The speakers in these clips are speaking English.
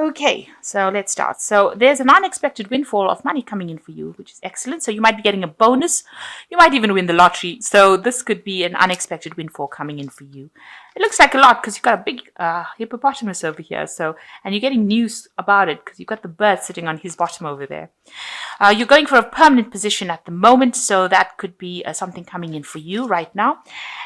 Okay, so let's start. So there's an unexpected windfall of money coming in for you, which is excellent. So you might be getting a bonus. You might even win the lottery. So this could be an unexpected windfall coming in for you. It looks like a lot because you've got a big hippopotamus over here. And you're getting news about it because you've got the bird sitting on his bottom over there. You're going for a permanent position at the moment, so that could be something coming in for you right now.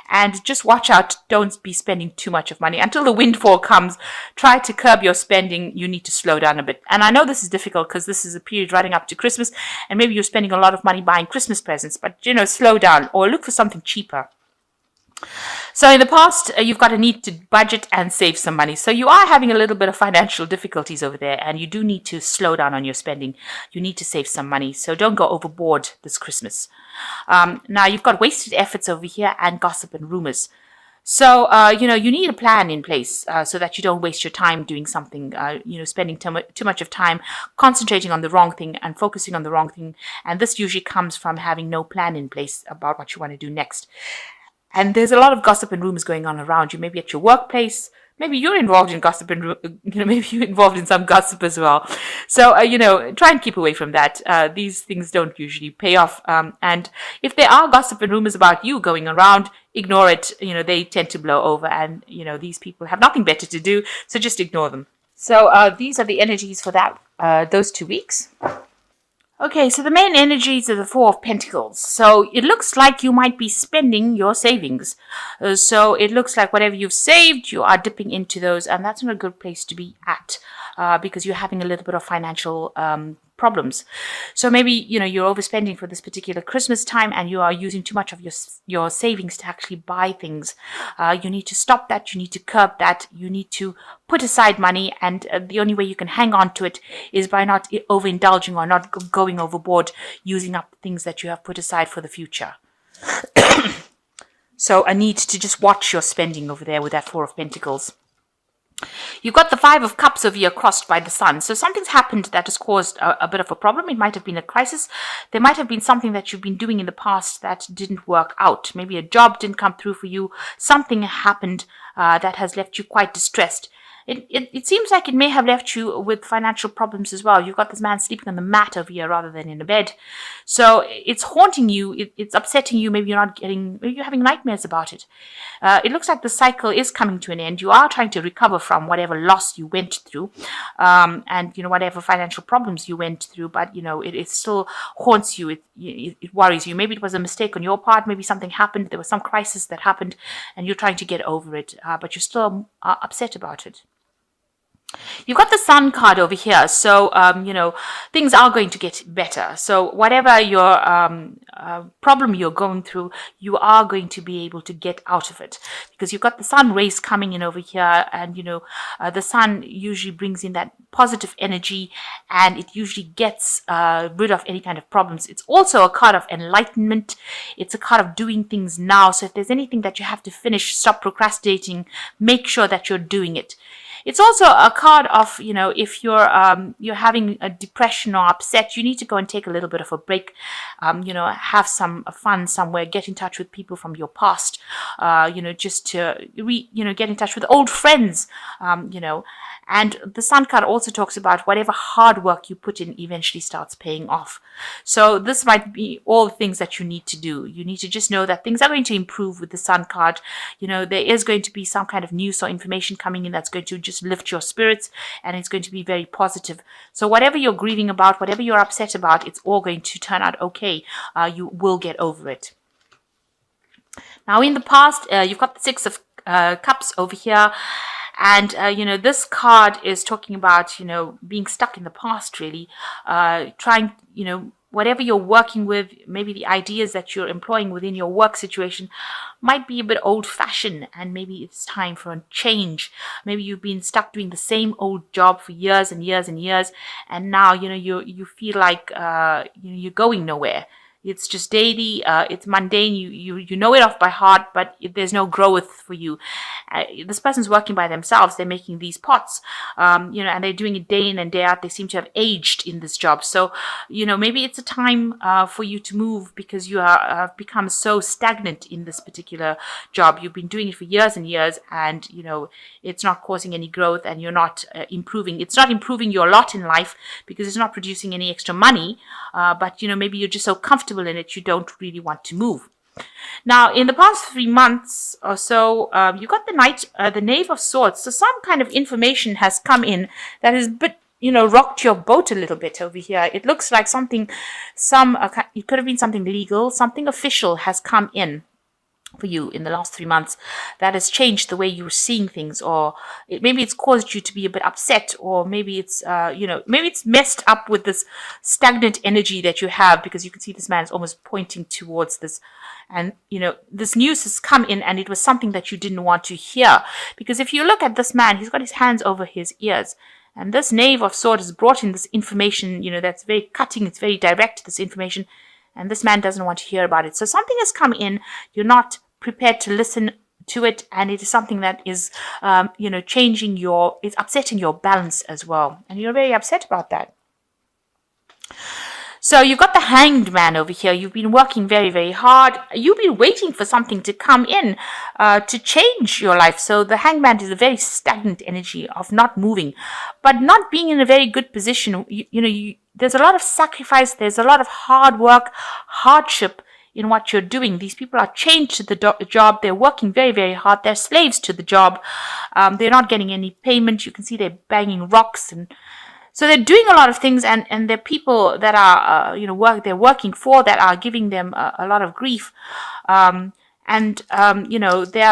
And just watch out, don't be spending too much of money. Until the windfall comes, try to curb your spending. You need to slow down a bit. And I know this is difficult because this is a period running up to Christmas, and maybe you're spending a lot of money buying Christmas presents, but slow down or look for something cheaper. So in the past, you've got a need to budget and save some money. So you are having a little bit of financial difficulties over there, and you do need to slow down on your spending. You need to save some money. So don't go overboard this Christmas. Now you've got wasted efforts over here and gossip and rumors. So, you need a plan in place so that you don't waste your time doing something, spending too much of time concentrating on the wrong thing and focusing on the wrong thing. And this usually comes from having no plan in place about what you want to do next. And there's a lot of gossip and rumors going on around you, maybe at your workplace. Maybe you're involved in gossip and, maybe you're involved in some gossip as well. So, try and keep away from that. These things don't usually pay off. And if there are gossip and rumors about you going around, ignore it. They tend to blow over, and, these people have nothing better to do. So just ignore them. So these are the energies for those 2 weeks. Okay, so the main energies are the Four of Pentacles. So it looks like you might be spending your savings. So it looks like whatever you've saved, you are dipping into those, and that's not a good place to be at because you're having a little bit of financial problems. So maybe, you're overspending for this particular Christmas time and you are using too much of your savings to actually buy things. You need to stop that. You need to curb that. You need to put aside money, and the only way you can hang on to it is by not overindulging or not going overboard, using up things that you have put aside for the future. So a need to just watch your spending over there with that Four of Pentacles. You've got the Five of Cups over here crossed by the Sun. So something's happened that has caused a bit of a problem. It might have been a crisis. There might have been something that you've been doing in the past that didn't work out. Maybe a job didn't come through for you. Something happened that has left you quite distressed. It seems like it may have left you with financial problems as well. You've got this man sleeping on the mat over here rather than in a bed. So it's haunting you. It's upsetting you. Maybe maybe you're having nightmares about it. It looks like the cycle is coming to an end. You are trying to recover from whatever loss you went through, and whatever financial problems you went through. But it still haunts you. It worries you. Maybe it was a mistake on your part. Maybe something happened. There was some crisis that happened, and you're trying to get over it. But you're still upset about it. You've got the Sun card over here, so things are going to get better. So whatever your problem you're going through, you are going to be able to get out of it, because you've got the Sun rays coming in over here, and the Sun usually brings in that positive energy, and it usually gets rid of any kind of problems. It's also a card of enlightenment. It's a card of doing things now. So if there's anything that you have to finish, stop procrastinating, make sure that you're doing it. It's also a card of, if you're having a depression or upset, you need to go and take a little bit of a break, have some fun somewhere, get in touch with people from your past, just to, get in touch with old friends, And the Sun card also talks about whatever hard work you put in eventually starts paying off. So this might be all the things that you need to do. You need to just know that things are going to improve with the Sun card. There is going to be some kind of news or information coming in that's going to just lift your spirits, and it's going to be very positive. So whatever you're grieving about, whatever you're upset about, it's all going to turn out okay. You will get over it. Now, in the past, you've got the Six of Cups over here. And, this card is talking about, being stuck in the past, really, trying, whatever you're working with, maybe the ideas that you're employing within your work situation might be a bit old-fashioned, and maybe it's time for a change. Maybe you've been stuck doing the same old job for years and years and years, and now, you feel like, you're going nowhere. It's just daily. It's mundane. You know it off by heart, but there's no growth for you. This person's working by themselves. They're making these pots, and they're doing it day in and day out. They seem to have aged in this job. So, maybe it's a time for you to move because you have become so stagnant in this particular job. You've been doing it for years and years, and it's not causing any growth, and you're not improving. It's not improving your lot in life because it's not producing any extra money. But maybe you're just so comfortable in it, you don't really want to move. Now, in the past 3 months or so, you got the Knave of Swords. So some kind of information has come in that has rocked your boat a little bit over here. It looks like it could have been something legal, something official has come in for you in the last 3 months that has changed the way you're seeing things, or maybe it's caused you to be a bit upset, or maybe it's maybe it's messed up with this stagnant energy that you have, because you can see this man is almost pointing towards this, and this news has come in, and it was something that you didn't want to hear, because if you look at this man, he's got his hands over his ears. And this Knave of Swords has brought in this information, that's very cutting, it's very direct, this information, and this man doesn't want to hear about it. So something has come in, you're not prepared to listen to it, and it is something that is, it's upsetting your balance as well. And you're very upset about that. So you've got the Hanged Man over here. You've been working very, very hard. You've been waiting for something to come in to change your life. So the Hanged Man is a very stagnant energy of not moving, but not being in a very good position. There's a lot of sacrifice. There's a lot of hard work, hardship in what you're doing. These people are chained to the job. They're working very, very hard. They're slaves to the job. They're not getting any payment. You can see they're banging rocks, and so they're doing a lot of things, and they're people that are, they're working for, that are giving them a lot of grief. They are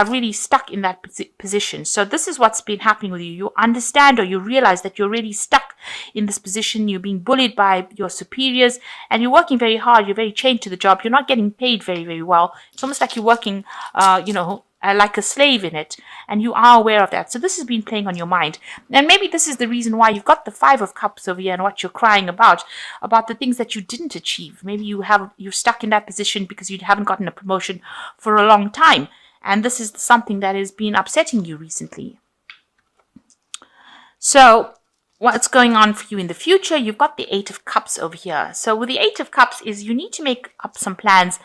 really stuck in that position. So this is what's been happening with you. You understand, or you realize that you're really stuck in this position. You're being bullied by your superiors, and you're working very hard. You're very chained to the job. You're not getting paid very, very well. It's almost like you're working, like a slave in it, and you are aware of that. So this has been playing on your mind, and maybe this is the reason why you've got the Five of Cups over here, and what you're crying about the things that you didn't achieve. Maybe you're stuck in that position because you haven't gotten a promotion for a long time, and this is something that has been upsetting you recently. So what's going on for you in the future? You've got the Eight of Cups over here. So with the Eight of Cups is you need to make up some plans,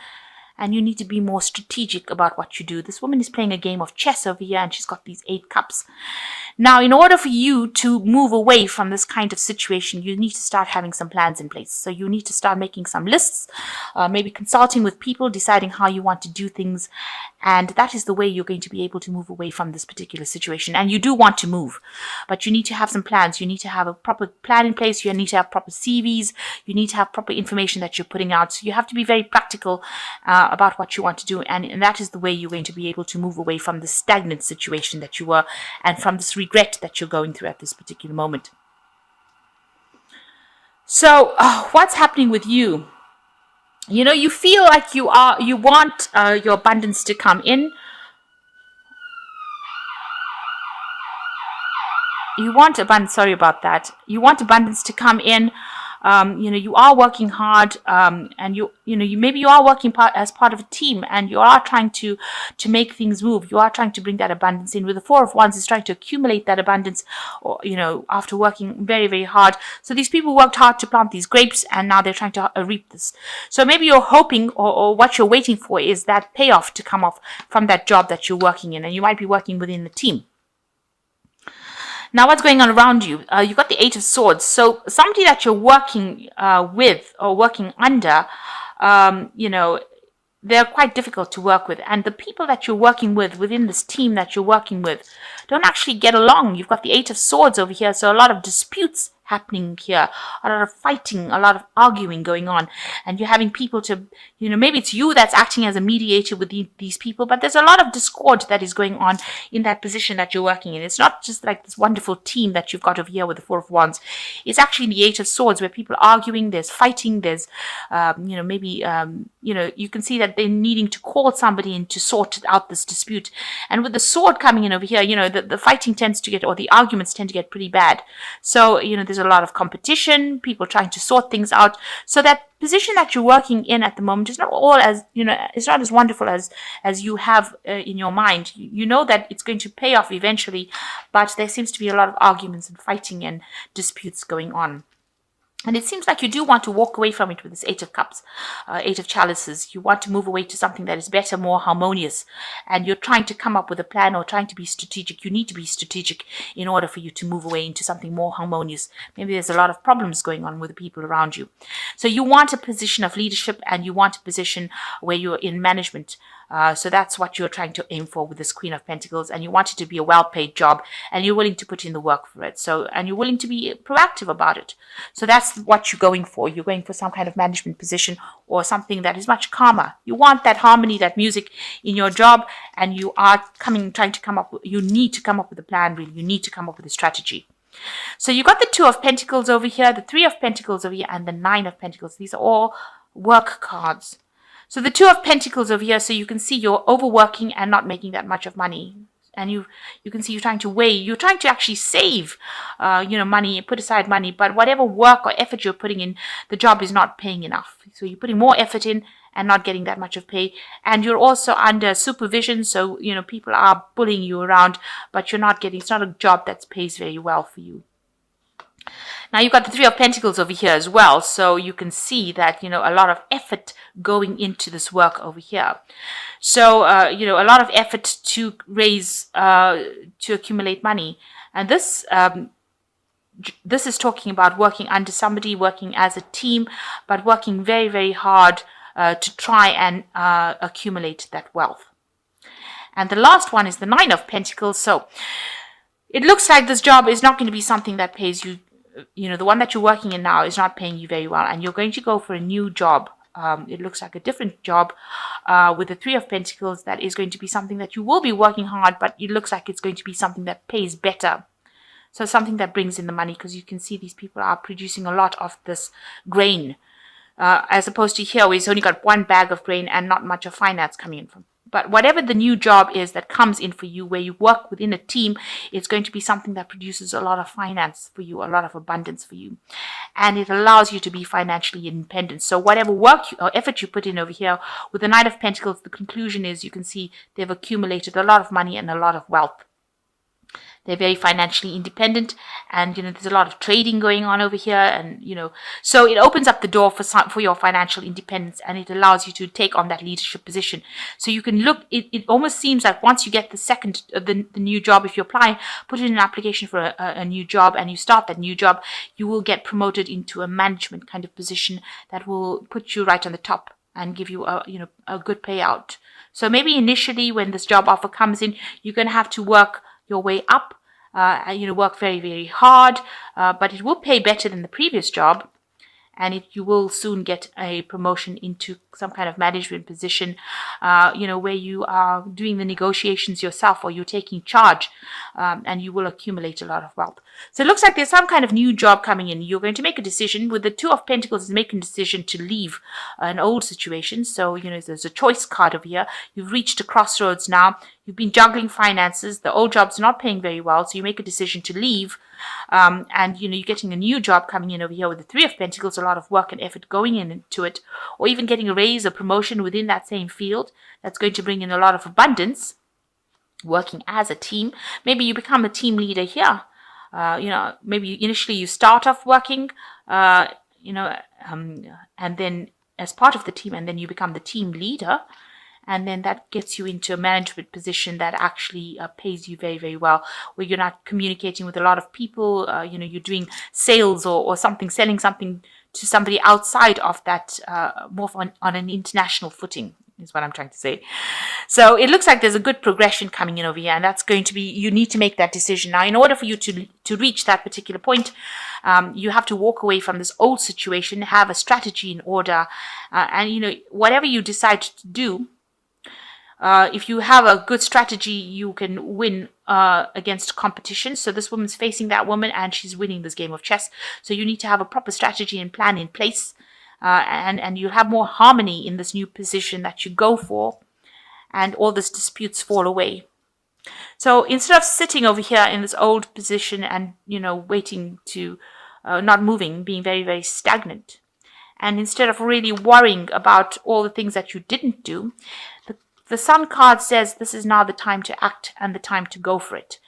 and you need to be more strategic about what you do. This woman is playing a game of chess over here, and she's got these 8 cups. Now, in order for you to move away from this kind of situation, you need to start having some plans in place. So you need to start making some lists, maybe consulting with people, deciding how you want to do things. And that is the way you're going to be able to move away from this particular situation. And you do want to move, but you need to have some plans. You need to have a proper plan in place. You need to have proper CVs. You need to have proper information that you're putting out. So you have to be very practical about what you want to do. And that is the way you're going to be able to move away from the stagnant situation that you were, and from this regret that you're going through at this particular moment. So what's happening with you? You feel like you want your abundance to come in. You want abundance, sorry about that. You want abundance to come in. You are working hard, and maybe you are working as part of a team, and you are trying to make things move. You are trying to bring that abundance in. With the Four of Wands, is trying to accumulate that abundance, or after working very, very hard. So these people worked hard to plant these grapes, and now they're trying to reap this. So maybe you're hoping, or what you're waiting for, is that payoff to come off from that job that you're working in, and you might be working within the team. Now, what's going on around you? You've got the Eight of Swords. So somebody that you're working with or working under, they're quite difficult to work with. And the people that you're working with within this team that you're working with don't actually get along. You've got the Eight of Swords over here. So a lot of disputes happening here, a lot of fighting, a lot of arguing going on, and you're having people to, maybe it's you that's acting as a mediator with these people, but there's a lot of discord that is going on in that position that you're working in. It's not just like this wonderful team that you've got over here with the Four of Wands. It's actually the Eight of Swords, where people are arguing, there's fighting, there's, you can see that they're needing to call somebody in to sort out this dispute. And with the sword coming in over here, the fighting tends to get, or the arguments tend to get pretty bad. So, there's there's a lot of competition, people trying to sort things out. So that position that you're working in at the moment is not all as, it's not as wonderful as you have in your mind. You know that it's going to pay off eventually, but there seems to be a lot of arguments and fighting and disputes going on. And it seems like you do want to walk away from it with this Eight of Cups, Eight of Chalices. You want to move away to something that is better, more harmonious. And you're trying to come up with a plan or trying to be strategic. You need to be strategic in order for you to move away into something more harmonious. Maybe there's a lot of problems going on with the people around you. So you want a position of leadership and you want a position where you're in management. So that's what you're trying to aim for with this Queen of Pentacles, and you want it to be a well-paid job, and you're willing to put in the work for it. So, and you're willing to be proactive about it. So that's what you're going for. You're going for some kind of management position or something that is much calmer. You want that harmony, that music in your job, and you are trying to come up. You need to come up with a plan. Really, you need to come up with a strategy. So you got the Two of Pentacles over here, the Three of Pentacles over here, and the Nine of Pentacles. These are all work cards. So the Two of Pentacles over here, so you can see you're overworking and not making that much of money. And you can see you're trying to actually save, money, put aside money. But whatever work or effort you're putting in, the job is not paying enough. So you're putting more effort in and not getting that much of pay. And you're also under supervision. So, people are bullying you around, but it's not a job that pays very well for you. Now you've got the Three of Pentacles over here as well. So you can see that, a lot of effort going into this work over here. So, a lot of effort to to accumulate money. And this is talking about working under somebody, working as a team, but working very, very hard to try and accumulate that wealth. And the last one is the Nine of Pentacles. So it looks like this job is not going to be something that pays you. The one that you're working in now is not paying you very well, and you're going to go for a new job. It looks like a different job with the Three of Pentacles that is going to be something that you will be working hard, but it looks like it's going to be something that pays better. So something that brings in the money, because you can see these people are producing a lot of this grain, as opposed to here where it's only got one bag of grain and not much of finance coming in from. But whatever the new job is that comes in for you, where you work within a team, it's going to be something that produces a lot of finance for you, a lot of abundance for you. And it allows you to be financially independent. So whatever work or effort you put in over here, with the Knight of Pentacles, the conclusion is you can see they've accumulated a lot of money and a lot of wealth. They're very financially independent, and there's a lot of trading going on over here, and so it opens up the door for your financial independence, and it allows you to take on that leadership position. So you can look. It almost seems like once you get the new job, if you apply, put in an application for a new job, and you start that new job, you will get promoted into a management kind of position that will put you right on the top and give you a good payout. So maybe initially when this job offer comes in, you're going to have to work your way up, work very, very hard, but it will pay better than the previous job, and you will soon get a promotion into some kind of management position, where you are doing the negotiations yourself, or you're taking charge, and you will accumulate a lot of wealth. So it looks like there's some kind of new job coming in. You're going to make a decision. With the Two of Pentacles, is making a decision to leave an old situation. So, there's a choice card over here. You've reached a crossroads now. You've been juggling finances. The old job's not paying very well, so you make a decision to leave. And you're getting a new job coming in over here with the Three of Pentacles, a lot of work and effort going into it, or even getting a raise or promotion within that same field. That's going to bring in a lot of abundance. Working as a team. Maybe you become a team leader here. Maybe initially you start off working, and then as part of the team, and then you become the team leader. And then that gets you into a management position that actually pays you very, very well, where you're not communicating with a lot of people. You're doing sales or something, selling something to somebody outside of that, more on an international footing, is what I'm trying to say. So it looks like there's a good progression coming in over here, and that's going to be, you need to make that decision. Now, in order for you to reach that particular point, you have to walk away from this old situation, have a strategy in order, and whatever you decide to do, if you have a good strategy, you can win against competition. So this woman's facing that woman, and she's winning this game of chess. So you need to have a proper strategy and plan in place, and you'll have more harmony in this new position that you go for, and all these disputes fall away. So instead of sitting over here in this old position and waiting to not moving, being very, very stagnant. And instead of really worrying about all the things that you didn't do, the Sun card says this is now the time to act and the time to go for it.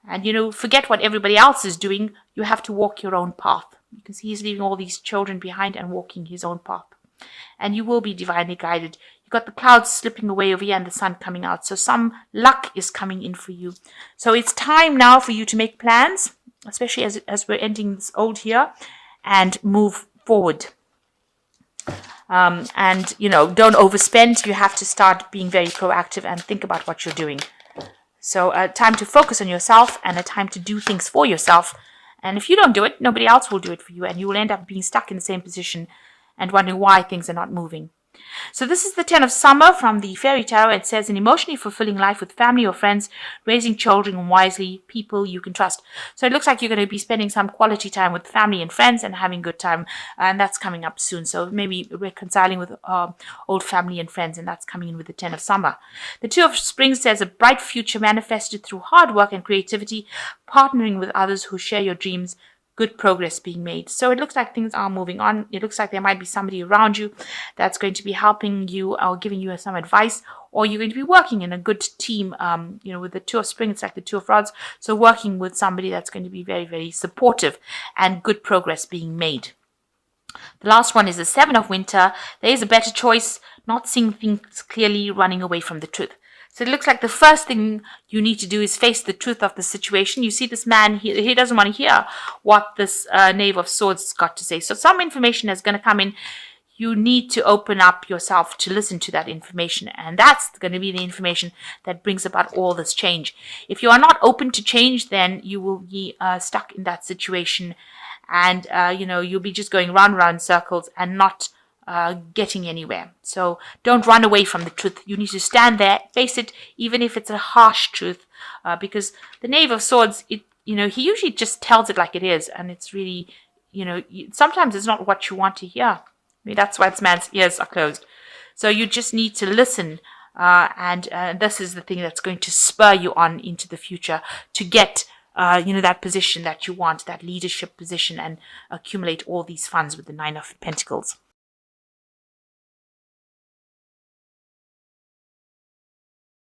And, forget what everybody else is doing. You have to walk your own path. You can see he's leaving all these children behind and walking his own path. And you will be divinely guided. You've got the clouds slipping away over here and the sun coming out. So some luck is coming in for you. So it's time now for you to make plans, especially as we're ending this old year, and move forward. And, don't overspend. You have to start being very proactive and think about what you're doing. So time to focus on yourself and a time to do things for yourself. And if you don't do it, nobody else will do it for you. And you will end up being stuck in the same position and wondering why things are not moving. So this is the 10 of Summer from the Fairy Tarot. It says, an emotionally fulfilling life with family or friends, raising children wisely, people you can trust. So it looks like you're going to be spending some quality time with family and friends and having a good time. And that's coming up soon. So maybe reconciling with old family and friends. And that's coming in with the 10 of Summer. The 2 of Spring says, a bright future manifested through hard work and creativity, partnering with others who share your dreams, good progress being made. So it looks like things are moving on. It looks like there might be somebody around you that's going to be helping you or giving you some advice, or you're going to be working in a good team. With the 2 of Spring, it's like the 2 of Rods. So working with somebody that's going to be very, very supportive and good progress being made. The last one is the 7 of Winter. There is a better choice, not seeing things clearly, running away from the truth. So it looks like the first thing you need to do is face the truth of the situation. You see this man, he doesn't want to hear what this Knave of Swords has got to say. So some information is going to come in. You need to open up yourself to listen to that information. And that's going to be the information that brings about all this change. If you are not open to change, then you will be stuck in that situation. And, you'll be just going round and round in circles and not getting anywhere. So don't run away from the truth. You need to stand there, face it, even if it's a harsh truth, because the Knave of Swords, he usually just tells it like it is, and it's really, sometimes it's not what you want to hear. I mean, that's why this man's ears are closed. So you just need to listen, and this is the thing that's going to spur you on into the future to get that position that you want, that leadership position, and accumulate all these funds with the 9 of Pentacles.